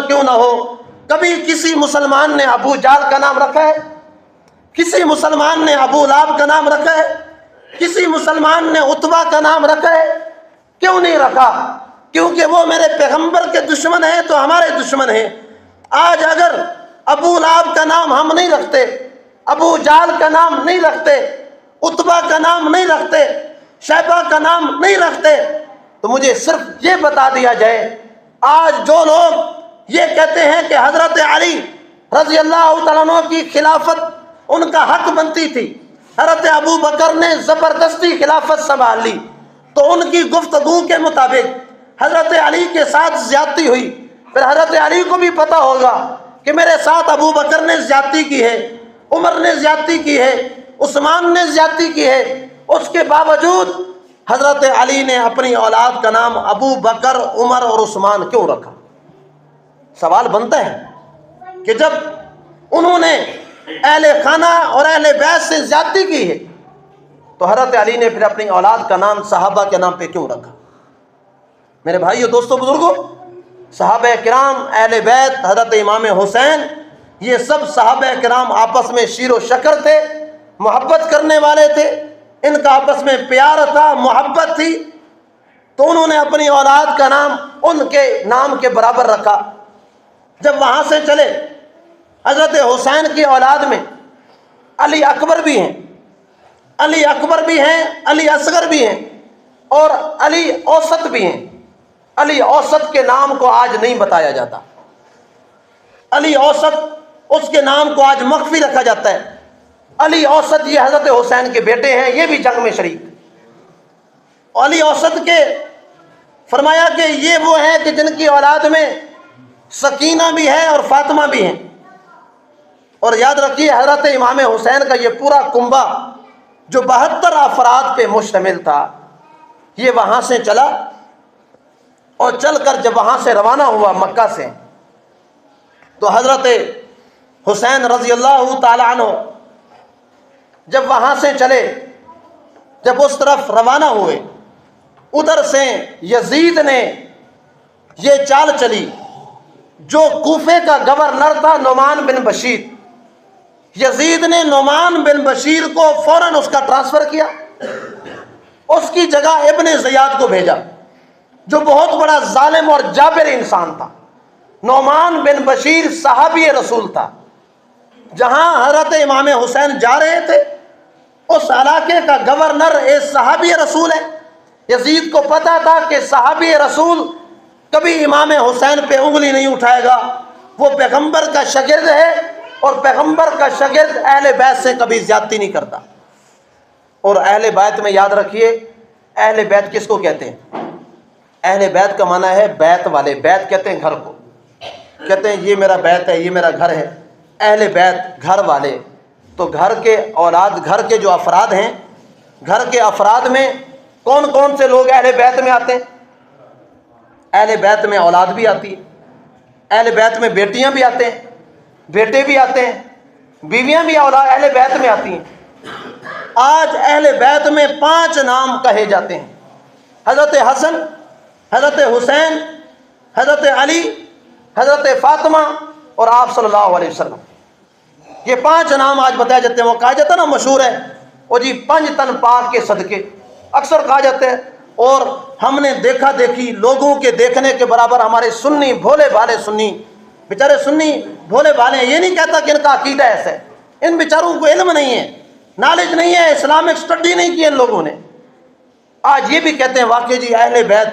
کیوں نہ ہو، کبھی کسی مسلمان نے ابو جال کا نام رکھا ہے؟ کسی مسلمان نے ابو لہب کا نام رکھا ہے؟ کسی مسلمان نے عتبہ کا نام رکھا ہے؟ کیوں نہیں رکھا؟ کیونکہ وہ میرے پیغمبر کے دشمن ہیں تو ہمارے دشمن ہیں۔ آج اگر ابو لہب کا نام ہم نہیں رکھتے، ابو جال کا نام نہیں رکھتے، عتبہ کا نام نہیں رکھتے، شیبہ کا نام نہیں رکھتے، تو مجھے صرف یہ بتا دیا جائے، آج جو لوگ یہ کہتے ہیں کہ حضرت علی رضی اللہ تعالیٰ عنہ کی خلافت ان کا حق بنتی تھی، حضرت ابو بکر نے زبردستی خلافت سنبھال لی، تو ان کی گفتگو کے مطابق حضرت علی کے ساتھ زیادتی ہوئی، پھر حضرت علی کو بھی پتا ہوگا کہ میرے ساتھ ابو بکر نے زیادتی کی ہے، عمر نے زیادتی کی ہے، عثمان نے زیادتی کی ہے، اس کے باوجود حضرت علی نے اپنی اولاد کا نام ابو بکر، عمر اور عثمان کیوں رکھا؟ سوال بنتا ہے کہ جب انہوں نے اہل خانہ اور اہل بیت سے زیادتی کی ہے تو حضرت علی نے پھر اپنی اولاد کا نام صحابہ کے نام پہ کیوں رکھا؟ میرے بھائیو، دوستو، بزرگوں، صحابہ کرام، اہل بیت، حضرت امام حسین، یہ سب صحابہ کرام آپس میں شیر و شکر تھے، محبت کرنے والے تھے، ان کا آپس میں پیار تھا، محبت تھی، تو انہوں نے اپنی اولاد کا نام ان کے نام کے برابر رکھا۔ جب وہاں سے چلے، حضرت حسین کی اولاد میں علی اکبر بھی ہیں، علی اکبر بھی ہیں، علی اصغر بھی ہیں، اور علی اوسط بھی ہیں۔ علی اوسط کے نام کو آج نہیں بتایا جاتا، علی اوسط اس کے نام کو آج مخفی رکھا جاتا ہے۔ علی اوسط یہ حضرت حسین کے بیٹے ہیں، یہ بھی جنگ میں شریک۔ علی اوسط کے فرمایا کہ یہ وہ ہیں کہ جن کی اولاد میں سکینہ بھی ہے اور فاطمہ بھی ہیں۔ اور یاد رکھیے، حضرت امام حسین کا یہ پورا کنبہ جو 72 افراد پہ مشتمل تھا، یہ وہاں سے چلا، اور چل کر جب وہاں سے روانہ ہوا مکہ سے، تو حضرت حسین رضی اللہ تعالی عنہ جب وہاں سے چلے، جب اس طرف روانہ ہوئے، ادھر سے یزید نے یہ چال چلی، جو کوفے کا گورنر تھا نعمان بن بشیر، یزید نے نعمان بن بشیر کو فوراً اس کا ٹرانسفر کیا، اس کی جگہ ابن زیاد کو بھیجا، جو بہت بڑا ظالم اور جابر انسان تھا۔ نعمان بن بشیر صحابی رسول تھا، جہاں حضرت امام حسین جا رہے تھے اس علاقے کا گورنر ایک صحابی رسول ہے۔ یزید کو پتا تھا کہ صحابی رسول کبھی امام حسین پہ انگلی نہیں اٹھائے گا، وہ پیغمبر کا شاگرد ہے، اور پیغمبر کا شاگرد اہل بیت سے کبھی زیادتی نہیں کرتا۔ اور اہل بیت میں یاد رکھیے، اہل بیت کس کو کہتے ہیں؟ اہل بیت کا معنی ہے بیت والے، بیت کہتے ہیں گھر کو، کہتے ہیں یہ میرا بیت ہے، یہ میرا گھر ہے۔ اہل بیت گھر والے، تو گھر کے اولاد، گھر کے جو افراد ہیں، گھر کے افراد میں کون کون سے لوگ اہل بیت میں آتے ہیں؟ اہل بیت میں اولاد بھی آتی ہے، اہل بیت میں بیٹیاں بھی آتے ہیں، بیٹے بھی آتے ہیں، بیویاں بھی اولاد اہل بیت میں آتی ہیں۔ آج اہل بیت میں 5 نام کہے جاتے ہیں: حضرت حسن، حضرت حسین، حضرت علی، حضرت فاطمہ اور آپ صلی اللہ علیہ وسلم۔ یہ 5 نام آج بتایا جاتے ہیں۔ وہ کہا جاتا ہے نا، مشہور ہے، وہ جی 5 تن پاک کے صدقے، اکثر کہا جاتا ہے۔ اور ہم نے دیکھا دیکھی، لوگوں کے دیکھنے کے برابر ہمارے سنی بھولے بھالے سنی، بیچارے سنی بھولے بھالے ہیں، یہ نہیں کہتا کہ ان کا عقیدہ ایسا ہے، ان بیچاروں کو علم نہیں ہے، نالج نہیں ہے، اسلامک اسٹڈی نہیں کی ان لوگوں نے۔ آج یہ بھی کہتے ہیں واقعی جی اہل بیت،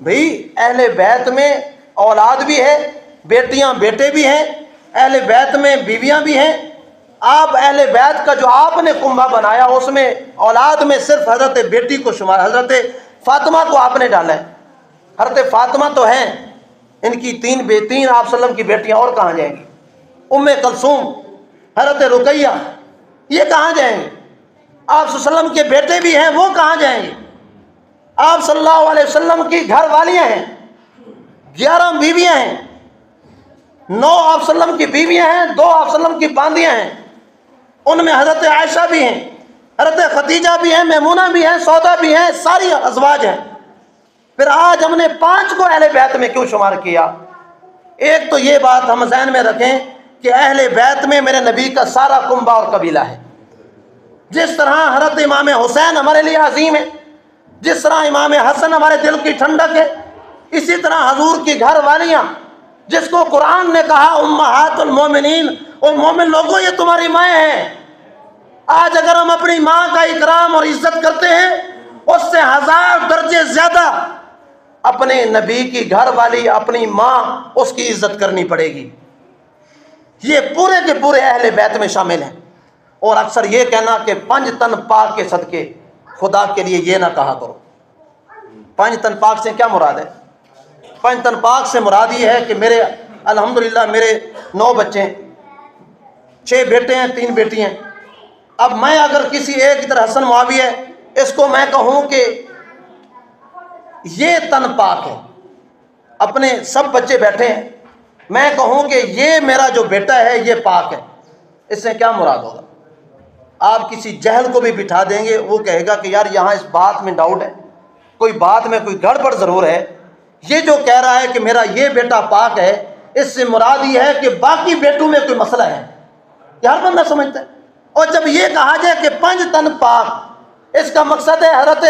بھئی اہل بیت میں اولاد بھی ہے، بیٹیاں بیٹے بھی ہیں، اہل بیت میں بیویاں بھی ہیں۔ آپ اہل بیت کا جو آپ نے کنبہ بنایا، اس میں اولاد میں صرف حضرت بیٹی کو شمار، حضرت فاطمہ کو آپ نے ڈالا ہے۔ حضرت فاطمہ تو ہیں، ان کی 3 آپ صلی اللہ علیہ وسلم کی بیٹیاں، اور کہاں جائیں گی؟ ام کلثوم، حضرت رقیہ، یہ کہاں جائیں گے؟ آپ صلی اللہ علیہ وسلم کے بیٹے بھی ہیں، وہ کہاں جائیں گے؟ آپ صلی اللہ علیہ وسلم کی گھر والیاں ہیں، 11 بیویاں ہیں، 9 آپ صلی اللہ علیہ وسلم کی بیویاں ہیں، 2 آپ صلی اللہ علیہ وسلم کی باندیاں ہیں، ان میں حضرت عائشہ بھی ہیں، حضرت خدیجہ بھی ہیں، میمونہ بھی ہیں، سودا بھی ہیں، ساری ازواج ہیں۔ پھر آج ہم نے 5 کو اہل بیت میں کیوں شمار کیا؟ ایک تو یہ بات ہم ذہن میں رکھیں کہ اہل بیت میں میرے نبی کا سارا کنبہ اور قبیلہ ہے. جس طرح حضرت امام حسین ہمارے لیے عظیم ہے، جس طرح امام حسن ہمارے دل کی ٹھنڈک ہے، اسی طرح حضور کی گھر والیاں جس کو قرآن نے کہا امہات المومنین، اور مومن لوگوں یہ تمہاری مائیں ہیں. آج اگر ہم اپنی ماں کا اکرام اور عزت کرتے ہیں، اس سے 1000 درجے زیادہ اپنے نبی کی گھر والی اپنی ماں اس کی عزت کرنی پڑے گی. یہ پورے کے پورے اہل بیت میں شامل ہیں. اور اکثر یہ کہنا کہ 5 تن پاک کے صدقے، خدا کے لیے یہ نہ کہا کرو. 5 تن پاک سے کیا مراد ہے؟ 5 تن پاک سے مراد یہ ہے کہ میرے الحمدللہ میرے 9 بچے ہیں، 6 بیٹے ہیں 3 بیٹی ہیں. اب میں اگر کسی ایک کی طرح حسن معاویہ اس کو میں کہوں کہ یہ تن پاک ہے، اپنے سب بچے بیٹھے ہیں، میں کہوں کہ یہ میرا جو بیٹا ہے یہ پاک ہے، اس سے کیا مراد ہوگا؟ آپ کسی جہل کو بھی بٹھا دیں گے، وہ کہے گا کہ یار یہاں اس بات میں ڈاؤٹ ہے، کوئی بات میں کوئی گڑبڑ ضرور ہے. یہ جو کہہ رہا ہے کہ میرا یہ بیٹا پاک ہے، اس سے مراد یہ ہے کہ باقی بیٹوں میں کوئی مسئلہ ہے. یہ ہر بندہ سمجھتا ہے. اور جب یہ کہا جائے کہ 5 تن پاک، اس کا مقصد ہے حضرت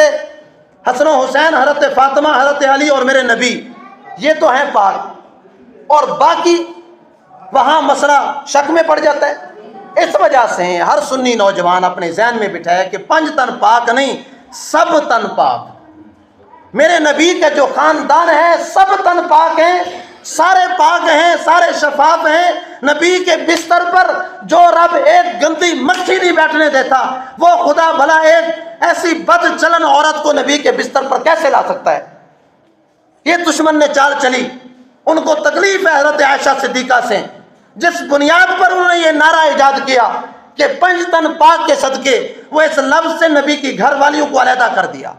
حسن و حسین، حضرت فاطمہ، حضرت علی اور میرے نبی، یہ تو ہیں پاک، اور باقی وہاں مسئلہ شک میں پڑ جاتا ہے. اس وجہ سے ہر سنی نوجوان اپنے ذہن میں بٹھائے کہ 5 تن پاک نہیں، سب تن پاک. میرے نبی کا جو خاندان ہے سب تن پاک ہیں، سارے پاک ہیں، سارے شفاف ہیں. نبی کے بستر پر جو رب ایک گندی مکھی نہیں بیٹھنے دیتا، وہ خدا بھلا ایک ایسی بد چلن عورت کو نبی کے بستر پر کیسے لا سکتا ہے؟ یہ دشمن نے چال چلی. ان کو تکلیف ہے حضرت عائشہ صدیقہ سے، جس بنیاد پر انہوں نے یہ نعرہ ایجاد کیا کہ 5 تن پاک کے صدقے، وہ اس لفظ سے نبی کی گھر والیوں کو علیحدہ کر دیا.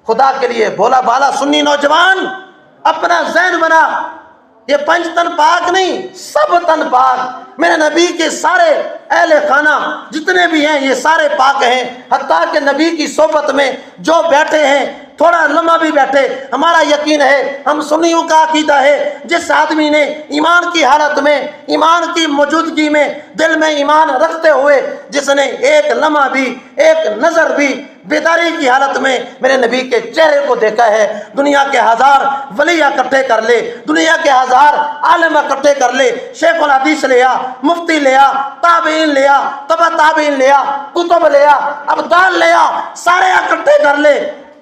خدا کے لیے بولا بالا سنی نوجوان اپنا ذہن بنا، یہ 5 تن پاک نہیں، سب تن پاک. میرے نبی کے سارے اہل خانہ جتنے بھی ہیں یہ سارے پاک ہیں. حتیٰ کہ نبی کی صحبت میں جو بیٹھے ہیں، تھوڑا لمحہ بھی بیٹھے، ہمارا یقین ہے، ہم سنیوں کا عقیدہ ہے، جس آدمی نے ایمان کی حالت میں، ایمان کی موجودگی میں، دل میں ایمان رکھتے ہوئے جس نے ایک لمحہ بھی، ایک نظر بھی بیداری کی حالت میں میرے نبی کے چہرے کو دیکھا ہے، دنیا کے 1000 ولی اکٹھے کر لے، دنیا کے 1000 عالم اکٹھے کر لے، شیخ الحدیث لیا، مفتی لیا، تابعین لیا، تبع تابعین لیا، کتب لیا، ابدال لیا، سارے اکٹھے کر لے،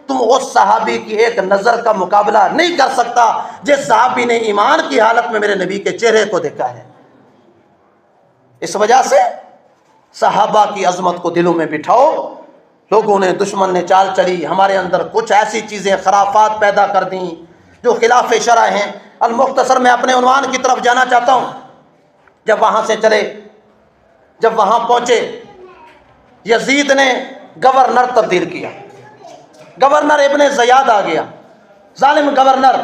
تم اس صحابی کی ایک نظر کا مقابلہ نہیں کر سکتا جس صحابی نے ایمان کی حالت میں میرے نبی کے چہرے کو دیکھا ہے. اس وجہ سے صحابہ کی عظمت کو دلوں میں بٹھاؤ. لوگوں نے، دشمن نے چال چلی، ہمارے اندر کچھ ایسی چیزیں خرافات پیدا کر دیں جو خلاف شرع ہیں. المختصر میں اپنے عنوان کی طرف جانا چاہتا ہوں. جب وہاں سے چلے، جب وہاں پہنچے، یزید نے گورنر تبدیل کیا. گورنر ابن زیاد آ گیا، ظالم گورنر.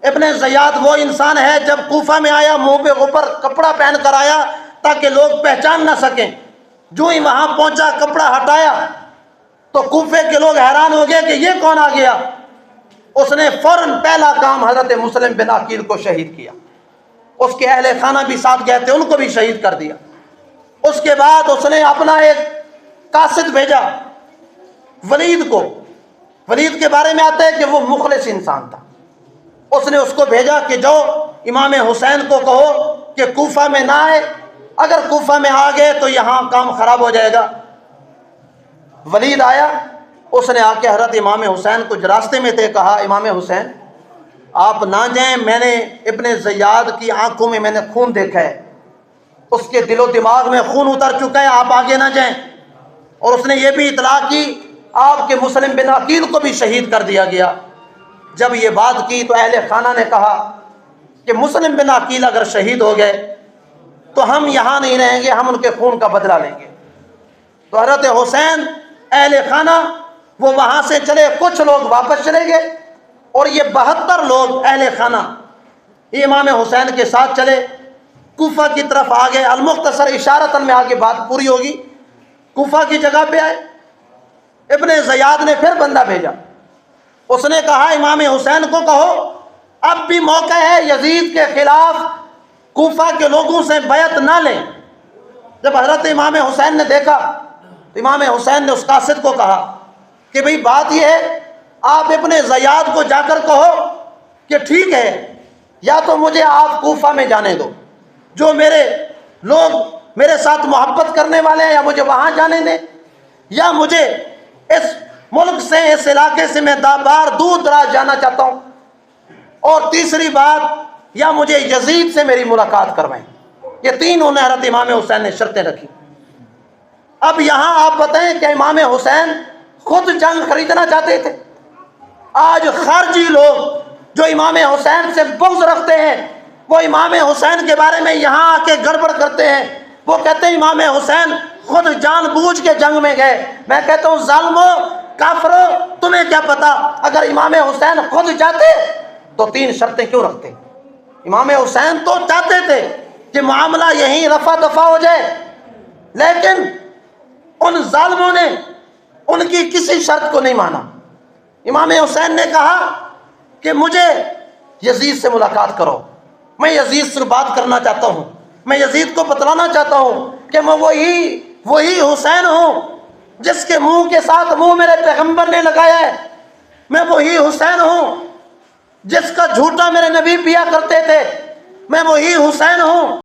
ابن زیاد وہ انسان ہے جب کوفہ میں آیا منہ پہ اوپر کپڑا پہن کر آیا تاکہ لوگ پہچان نہ سکیں. جو ہی وہاں پہنچا کپڑا ہٹایا تو کوفے کے لوگ حیران ہو گئے کہ یہ کون آ گیا. اس نے فوراً پہلا کام حضرت مسلم بن عقیل کو شہید کیا. اس کے اہل خانہ بھی ساتھ گئے تھے، ان کو بھی شہید کر دیا. اس کے بعد اس نے اپنا ایک قاصد بھیجا ولید کو. ولید کے بارے میں آتا ہے کہ وہ مخلص انسان تھا. اس نے اس کو بھیجا کہ جو امام حسین کو کہو کہ کوفہ میں نہ آئے، اگر کوفہ میں آ گئے تو یہاں کام خراب ہو جائے گا. ولید آیا، اس نے آ کے حضرت امام حسین کو جو راستے میں تھے کہا امام حسین آپ نہ جائیں، میں نے ابن زیاد کی آنکھوں میں نے خون دیکھا ہے، اس کے دل و دماغ میں خون اتر چکا ہے، آپ آگے نہ جائیں. اور اس نے یہ بھی اطلاع کی آپ کے مسلم بن عقیل کو بھی شہید کر دیا گیا. جب یہ بات کی تو اہل خانہ نے کہا کہ مسلم بن عقیل اگر شہید ہو گئے تو ہم یہاں نہیں رہیں گے، ہم ان کے خون کا بدلہ لیں گے. تو حضرت حسین اہل خانہ وہ وہاں سے چلے، کچھ لوگ واپس چلے گئے، اور یہ 72 لوگ اہل خانہ یہ امام حسین کے ساتھ چلے، کوفہ کی طرف آ گئے. المختصر اشارتاً میں آگے بات پوری ہوگی. کوفہ کی جگہ پہ آئے، ابن زیاد نے پھر بندہ بھیجا. اس نے کہا امام حسین کو کہو اب بھی موقع ہے یزید کے خلاف کوفہ کے لوگوں سے بیعت نہ لیں۔ جب حضرت امام حسین نے دیکھا تو امام حسین نے اس قاصد کو کہا کہ بھئی بات یہ ہے، آپ ابن زیاد کو جا کر کہو کہ ٹھیک ہے، یا تو مجھے آپ کوفہ میں جانے دو، جو میرے لوگ میرے ساتھ محبت کرنے والے ہیں، یا مجھے وہاں جانے دیں، یا مجھے اس ملک سے، اس علاقے سے میں بار دور دراز جانا چاہتا ہوں، اور تیسری بات، یا مجھے یزید سے میری ملاقات کروائیں۔ یہ تین انہیں حضرت امام حسین نے شرطیں رکھی۔ اب یہاں آپ بتائیں کہ امام حسین خود جنگ خریدنا چاہتے تھے؟ آج خارجی لوگ جو امام حسین سے بغض رکھتے ہیں، وہ امام حسین کے بارے میں یہاں آ کے گڑبڑ کرتے ہیں۔ وہ کہتے ہیں امام حسین خود جان بوجھ کے جنگ میں گئے۔ میں کہتا ہوں ظالمو، کافرو، تمہیں کیا پتا؟ اگر امام حسین خود جاتے تو تین شرطیں کیوں رکھتے؟ امام حسین تو چاہتے تھے کہ معاملہ یہیں رفع دفع ہو جائے، لیکن ان ظالموں نے ان کی کسی شرط کو نہیں مانا۔ امام حسین نے کہا کہ مجھے یزید سے ملاقات کرو، میں یزید سے بات کرنا چاہتا ہوں، میں یزید کو بتلانا چاہتا ہوں کہ میں وہی حسین ہوں جس کے منہ کے ساتھ منہ میرے پیغمبر نے لگایا ہے، میں وہی حسین ہوں جس کا جھوٹا میرے نبی پیا کرتے تھے، میں وہی حسین ہوں